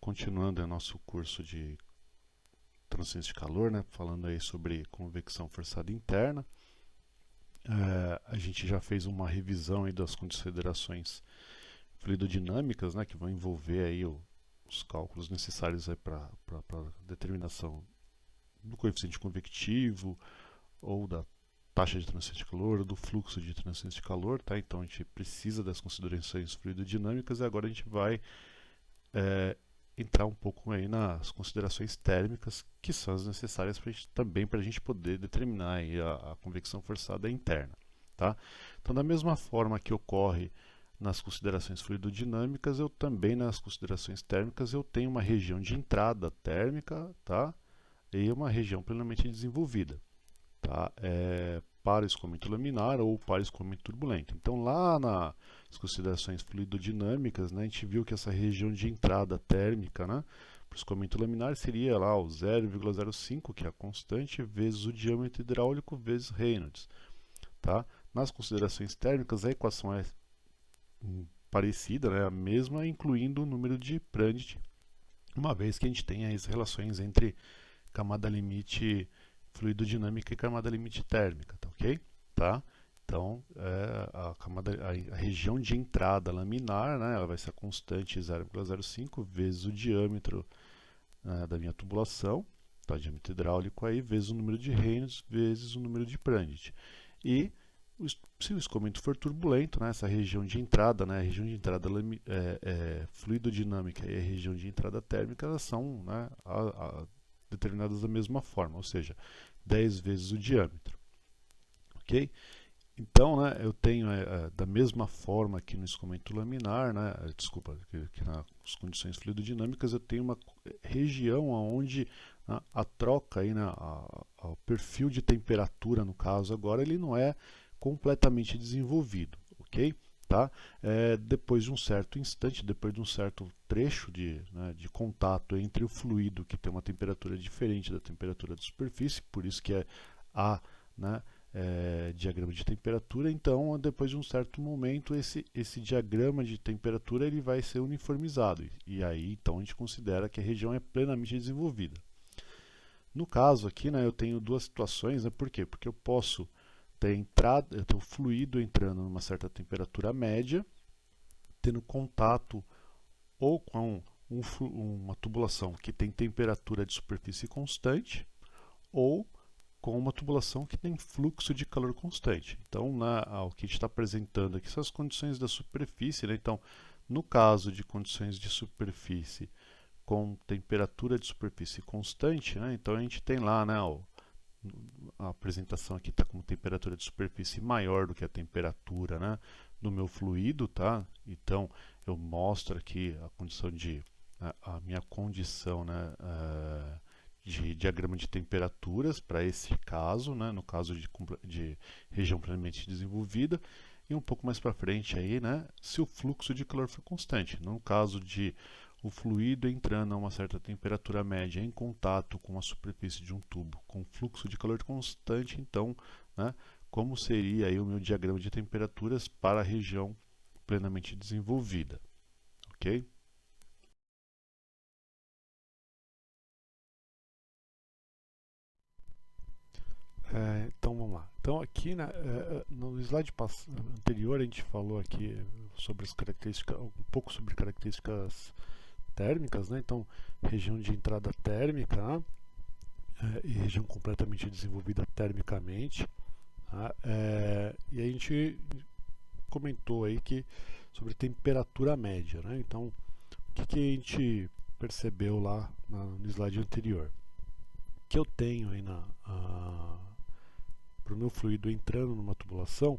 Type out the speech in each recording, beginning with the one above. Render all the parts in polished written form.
continuando o nosso curso de transferência de calor, né, falando aí sobre convecção forçada interna. A gente já fez uma revisão aí das considerações fluidodinâmicas, né, que vão envolver aí os cálculos necessários para determinação do coeficiente convectivo ou da taxa de transferência de calor, ou do fluxo de transferência de calor, tá? Então a gente precisa das considerações fluidodinâmicas e agora a gente vai entrar um pouco aí nas considerações térmicas, que são as necessárias também para a gente poder determinar aí a convecção forçada interna, tá? Então, da mesma forma que ocorre nas considerações fluidodinâmicas, eu também nas considerações térmicas eu tenho uma região de entrada térmica, tá? E uma região plenamente desenvolvida, tá? Para escoamento laminar ou para escoamento turbulento. Então, lá nas considerações fluidodinâmicas, né, a gente viu que essa região de entrada térmica, né, para o escoamento laminar seria lá o 0,05, que é a constante, vezes o diâmetro hidráulico vezes Reynolds. Tá? Nas considerações térmicas, a equação é parecida, né, a mesma, incluindo o número de Prandtl, uma vez que a gente tem as relações entre camada limite fluidodinâmica e camada limite térmica, tá ok? Tá? Então, a região de entrada laminar, né, ela vai ser a constante 0,05 vezes o diâmetro da minha tubulação, tá, diâmetro hidráulico aí, vezes o número de Reynolds, vezes o número de Prandtl. E se o escoamento for turbulento, né, essa região de entrada, né, a região de entrada fluidodinâmica e a região de entrada térmica, elas são, né, determinadas da mesma forma, ou seja, 10 vezes o diâmetro. Ok? Então, né, eu tenho da mesma forma que no escoamento laminar, né, desculpa, que nas condições fluidodinâmicas, eu tenho uma região onde a troca, aí, né, o perfil de temperatura, no caso agora, ele não é completamente desenvolvido, ok? Tá? Depois de um certo instante, depois de um certo trecho de contato entre o fluido, que tem uma temperatura diferente da temperatura da superfície, por isso que é A, né, diagrama de temperatura. Então, depois de um certo momento, esse diagrama de temperatura ele vai ser uniformizado, e aí então a gente considera que a região é plenamente desenvolvida. No caso aqui, né, eu tenho duas situações, né, por quê? Porque eu posso ter entrada, eu tenho fluido entrando numa certa temperatura média, tendo contato ou com uma tubulação que tem temperatura de superfície constante, ou com uma tubulação que tem fluxo de calor constante. Então, o que a gente está apresentando aqui são as condições da superfície, né? Então, no caso de condições de superfície com temperatura de superfície constante, né? Então a gente tem lá, né, a apresentação aqui está com temperatura de superfície maior do que a temperatura, né, do meu fluido, tá? Então eu mostro aqui a condição a minha condição, né, de diagrama de temperaturas para esse caso, né, no caso de região plenamente desenvolvida, e um pouco mais para frente aí, né, se o fluxo de calor for constante. No caso de o fluido entrando a uma certa temperatura média em contato com a superfície de um tubo com fluxo de calor constante, então, né, como seria aí o meu diagrama de temperaturas para a região plenamente desenvolvida, ok? Então vamos lá. Então aqui no slide anterior a gente falou aqui sobre as características, um pouco sobre características térmicas, né? Então região de entrada térmica, né? E região completamente desenvolvida termicamente, tá? E a gente comentou aí sobre temperatura média, né? Então o que a gente percebeu lá no slide anterior? Que eu tenho aí para o meu fluido entrando numa tubulação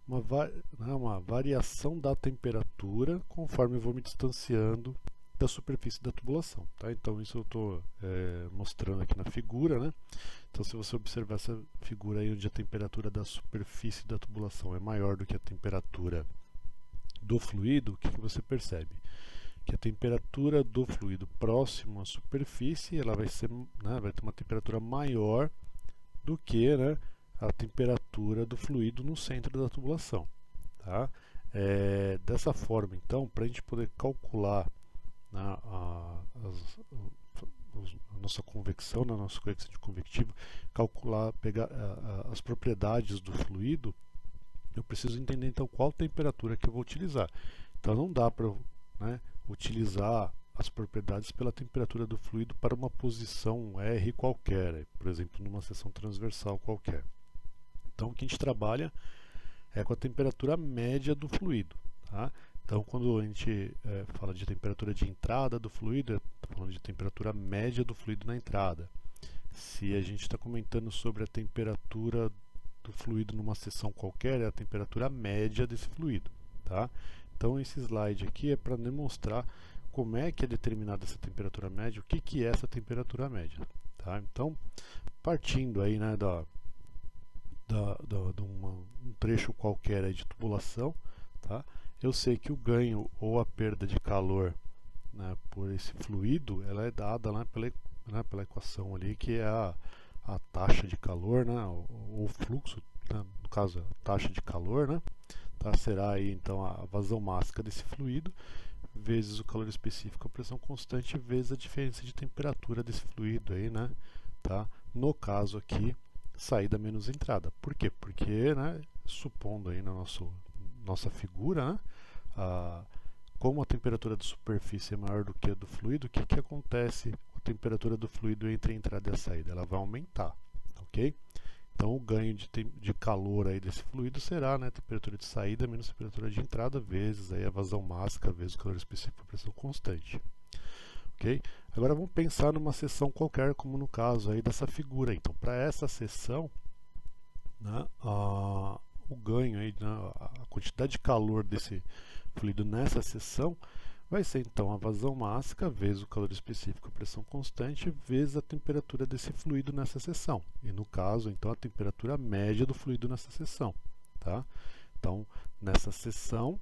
uma variação da temperatura conforme eu vou me distanciando da superfície da tubulação, tá? Então isso eu estou mostrando aqui na figura, né? Então se você observar essa figura aí onde a temperatura da superfície da tubulação é maior do que a temperatura do fluido, o que você percebe? Que a temperatura do fluido próximo à superfície ela vai ter uma temperatura maior do que, né, a temperatura do fluido no centro da tubulação, tá? Dessa forma, então, para a gente poder calcular né, a nossa convecção, na nossa coeficiente convectivo, calcular, pegar as propriedades do fluido, eu preciso entender então qual temperatura que eu vou utilizar. Então não dá para, né, utilizar as propriedades pela temperatura do fluido para uma posição R qualquer, por exemplo, numa seção transversal qualquer. Então o que a gente trabalha é com a temperatura média do fluido. Tá? Então quando a gente fala de temperatura de entrada do fluido, está falando de temperatura média do fluido na entrada. Se a gente está comentando sobre a temperatura do fluido numa seção qualquer, é a temperatura média desse fluido. Tá? Então esse slide aqui é para demonstrar como é que é determinada essa temperatura média, o que é essa temperatura média. Tá? Então, partindo aí, né, de um trecho qualquer aí de tubulação, tá? Eu sei que o ganho ou a perda de calor, né, por esse fluido, ela é dada, né, pela equação ali, que é a taxa de calor, né, ou fluxo, né, no caso a taxa de calor, né, tá? Será aí então a vazão máxima desse fluido vezes o calor específico, a pressão constante, vezes a diferença de temperatura desse fluido aí, né, tá? No caso aqui, saída menos entrada. Por quê? Porque, né, supondo aí na nossa figura, né, como a temperatura da superfície é maior do que a do fluido, o que acontece com a temperatura do fluido entre a entrada e a saída? Ela vai aumentar, ok? Então o ganho de calor aí desse fluido será, né, a temperatura de saída menos a temperatura de entrada, vezes aí a vazão máxima, vezes o calor específico, a pressão constante. Okay? Agora vamos pensar numa seção qualquer, como no caso aí dessa figura. Então, para essa seção, né, o ganho aí, né, a quantidade de calor desse fluido nessa seção vai ser então a vazão máxima vezes o calor específico, a pressão constante, vezes a temperatura desse fluido nessa seção. E no caso, então, a temperatura média do fluido nessa seção. Tá? Então, nessa seção,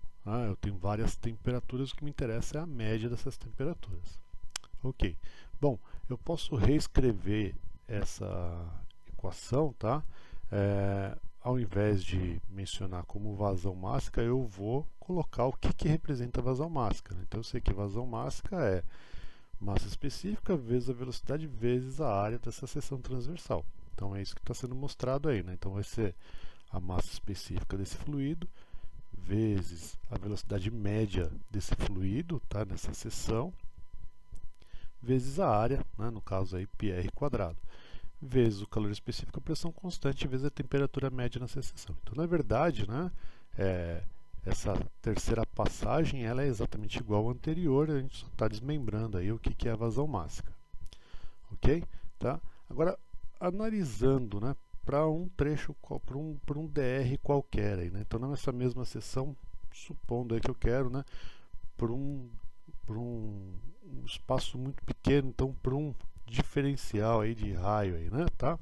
eu tenho várias temperaturas, o que me interessa é a média dessas temperaturas. Ok, bom, eu posso reescrever essa equação, tá? Ao invés de mencionar como vazão máxima, eu vou colocar o que representa a vazão máxima. Né? Então eu sei que vazão máxima é massa específica vezes a velocidade vezes a área dessa seção transversal. Então é isso que está sendo mostrado aí. Né? Então vai ser a massa específica desse fluido vezes a velocidade média desse fluido, tá? Nessa seção, vezes a área, né? No caso aí πr quadrado, vezes o calor específico, a pressão constante, vezes a temperatura média nessa seção. Então, na verdade, né, essa terceira passagem ela é exatamente igual à anterior, a gente só está desmembrando aí o que é a vazão máxima. Ok? Tá? Agora, analisando, né, para um trecho, para um DR qualquer. Aí, né? Então, nessa mesma seção, supondo aí que eu quero, né, por um espaço muito pequeno, então por um diferencial aí de raio aí, né, tá?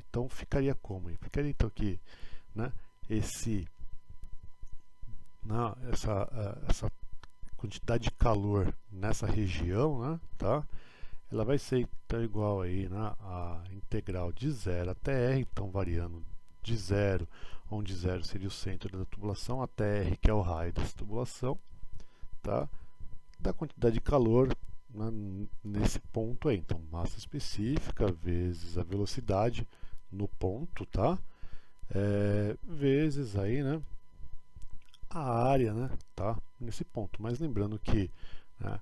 Então ficaria como? Ficaria então aqui, né, essa quantidade de calor nessa região, né, tá? Ela vai ser então igual aí, né, a integral de 0 até R, então variando de 0, onde 0 seria o centro da tubulação, até R, que é o raio dessa tubulação, tá? Da quantidade de calor, né, nesse ponto aí. Então, massa específica vezes a velocidade no ponto, tá? Vezes aí, né, a área, né, tá? Nesse ponto. Mas lembrando que, né,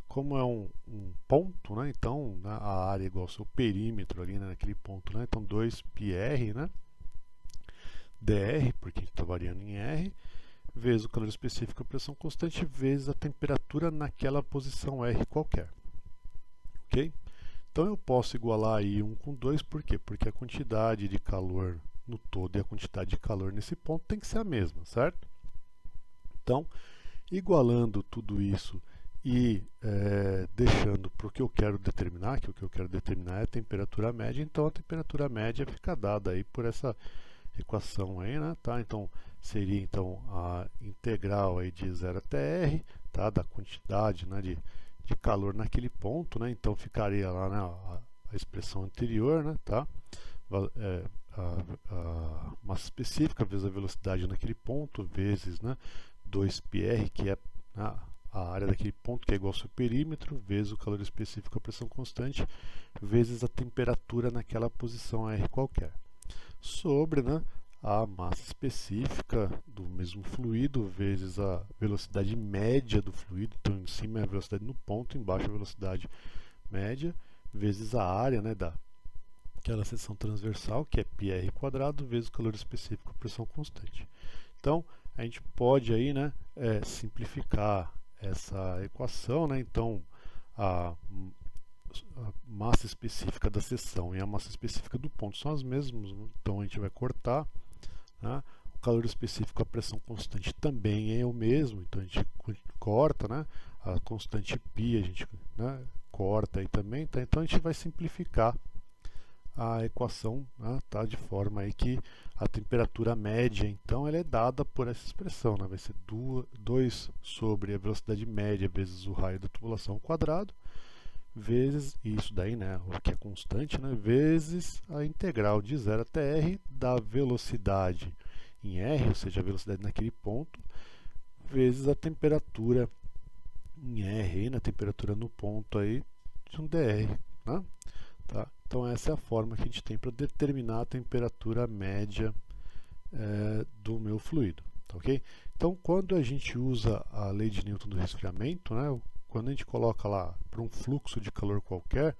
como é um ponto, né, então, né, a área é igual ao seu perímetro ali, né, naquele ponto, né? Então 2πr, né, dr, porque a gente está variando em R, vezes o calor específico, a pressão constante, vezes a temperatura naquela posição R qualquer. Ok? Então eu posso igualar aí 1 com 2, por quê? Porque a quantidade de calor no todo e a quantidade de calor nesse ponto tem que ser a mesma, certo? Então, igualando tudo isso e deixando para o que eu quero determinar, que o que eu quero determinar é a temperatura média, então a temperatura média fica dada aí por essa equação aí, né, tá? Então seria então a integral aí de 0 até R, tá? Da quantidade, né, de calor naquele ponto, né? Então ficaria lá, né, a expressão anterior, né, tá? A massa específica vezes a velocidade naquele ponto vezes, né, 2πr, que é a área daquele ponto, que é igual ao seu perímetro, vezes o calor específico, a pressão constante, vezes a temperatura naquela posição R qualquer, sobre, né, a massa específica do mesmo fluido, vezes a velocidade média do fluido. Então, em cima é a velocidade no ponto, embaixo a velocidade média, vezes a área, né, daquela seção transversal, que é πr², vezes o calor específico, a pressão constante. Então, a gente pode aí, né, simplificar essa equação, né? Então, a massa específica da seção e a massa específica do ponto são as mesmas, então a gente vai cortar, né? O calor específico, a pressão constante também é o mesmo, então a gente corta, né? A constante π a gente, né, corta aí também, tá? Então a gente vai simplificar a equação, né, tá? De forma aí que a temperatura média, então, ela é dada por essa expressão, né? Vai ser 2 sobre a velocidade média vezes o raio da tubulação ao quadrado, vezes, isso daí, né, o que é constante, né, vezes a integral de 0 até r da velocidade em r, ou seja, a velocidade naquele ponto, vezes a temperatura em r, na temperatura no ponto aí, de um dr, né? Tá? Então essa é a forma que a gente tem para determinar a temperatura média do meu fluido, tá, ok? Então quando a gente usa a lei de Newton do resfriamento, né, quando a gente coloca lá para um fluxo de calor qualquer,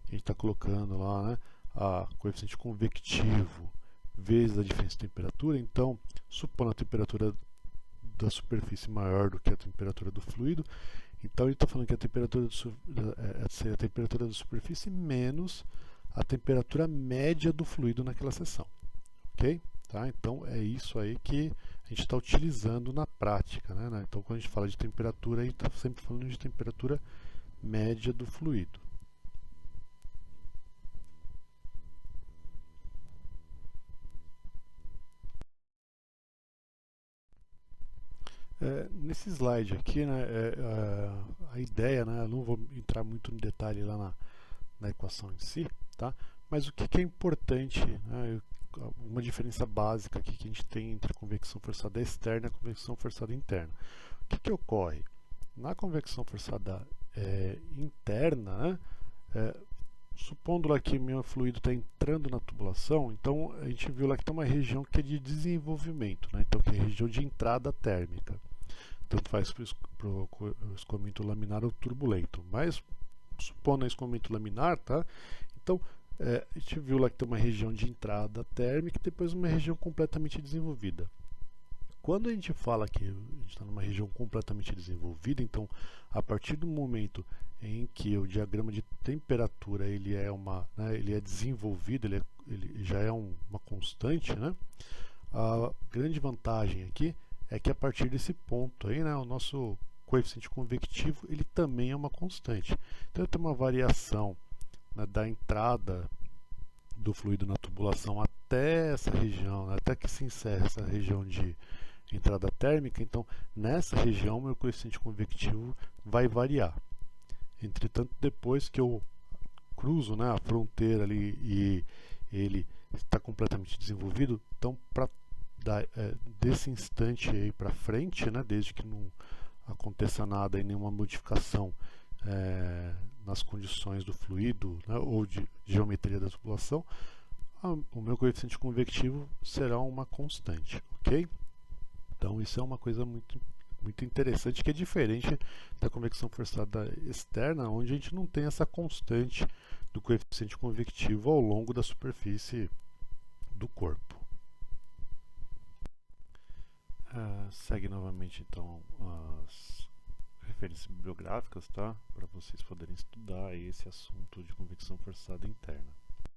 a gente está colocando lá, né, a coeficiente convectivo vezes a diferença de temperatura. Então, supondo a temperatura da superfície maior do que a temperatura do fluido, então ele está falando que a temperatura seria a temperatura da superfície menos a temperatura média do fluido naquela seção, ok? Tá? Então é isso aí que a gente está utilizando na prática, né? Então quando a gente fala de temperatura, a gente está sempre falando de temperatura média do fluido. Nesse slide aqui, né, a ideia, né, eu não vou entrar muito no detalhe lá na equação em si, tá? Mas o que é importante, né, uma diferença básica aqui que a gente tem entre a convecção forçada externa e a convecção forçada interna. O que ocorre? Na convecção forçada interna, né, supondo lá que meu fluido está entrando na tubulação, então a gente viu lá que tem uma região que é de desenvolvimento, né, então que é a região de entrada térmica. Tanto faz para o escoamento laminar ou turbulento. Mas, supondo escoamento laminar, tá? Então, a gente viu lá que tem uma região de entrada térmica e depois uma região completamente desenvolvida. Quando a gente fala que a gente está numa região completamente desenvolvida, então, a partir do momento em que o diagrama de temperatura ele é desenvolvido, ele já é uma constante, né? A grande vantagem aqui é que a partir desse ponto aí, né, o nosso coeficiente convectivo ele também é uma constante. Então tem uma variação, né, da entrada do fluido na tubulação até essa região, né, até que se encerra essa região de entrada térmica. Então nessa região meu coeficiente convectivo vai variar. Entretanto, depois que eu cruzo, né, a fronteira ali e ele está completamente desenvolvido, então desse instante aí para frente, né, desde que não aconteça nada e nenhuma modificação nas condições do fluido, né, ou de geometria da tubulação, o meu coeficiente convectivo será uma constante, ok? Então isso é uma coisa muito interessante, que é diferente da convecção forçada externa, onde a gente não tem essa constante do coeficiente convectivo ao longo da superfície do corpo. Segue novamente então as referências bibliográficas, tá? Para vocês poderem estudar esse assunto de convecção forçada interna.